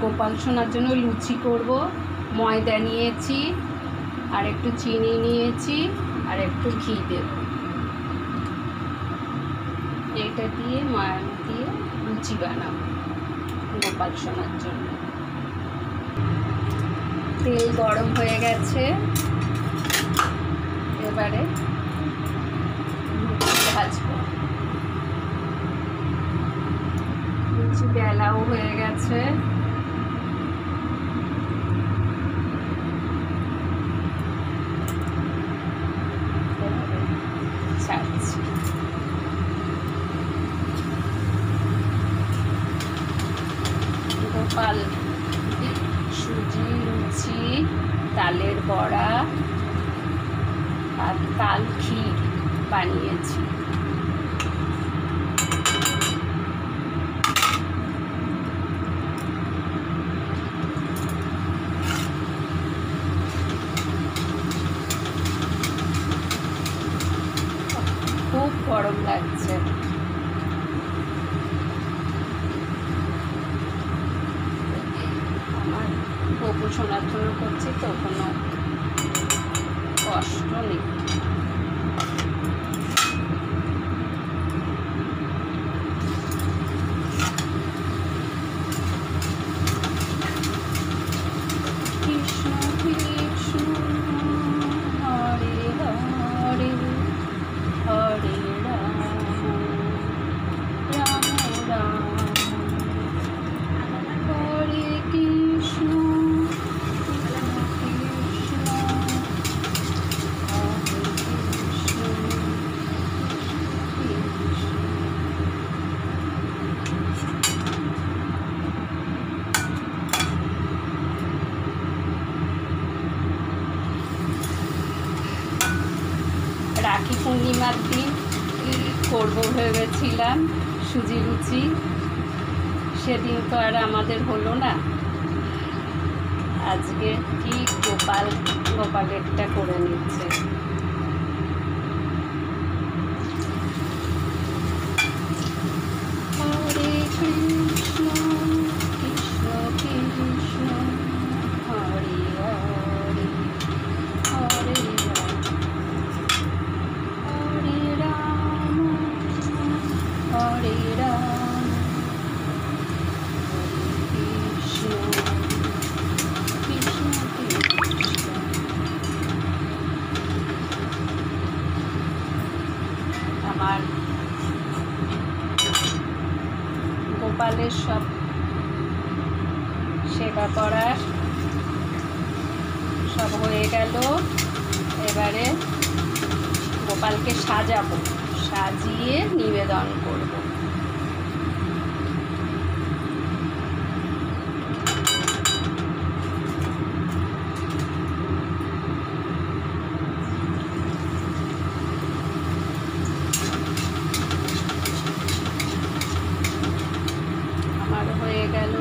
গোপাল সোনার জন্য লুচি করব। ময়দা নিয়েছি, আর একটু চিনি নিয়েছি, আর একটু ঘি দেব। এটা দিয়ে ময়ান দিয়ে লুচি বানাবো গোপাল সোনার জন্য। তেল গরম হয়ে গেছে, এবারে ভাজবো। লুচি বেলাও হয়ে গেছে, ছাড়ছি। গোপাল সুজি লুচি, তালের বড়া আর তাল ক্ষীর বানিয়েছি। খুব গরম লাগছে। আমার গোপু শোনার জন্য করছি তো, কোনো কষ্ট নেই। কৃষ্ণ কৃষ্ণ হরে হরে, হরে রাম রাম রাম হরে কৃষ্ণ কৃষ্ণ হরে কৃষ্ণ রাখি পূর্ণিমার দিন করবো ভেবেছিলাম সুজি লুচি, সেদিন তো আর আমাদের হলো না। আজকে ঠিক গোপালেরটা করে নিচ্ছে। হরে কৃষ্ণ কৃষ্ণ কৃষ্ণ হরে হরে, হরে রাম হরে রাম, কৃষ্ণ কৃষ্ণ কৃষ্ণ। আমার গোপালের সব সেবা করার সব হয়ে গেল। এবারে গোপালকে সাজাবো, সাজিয়ে নিবেদন করব। আমার হয়ে গেল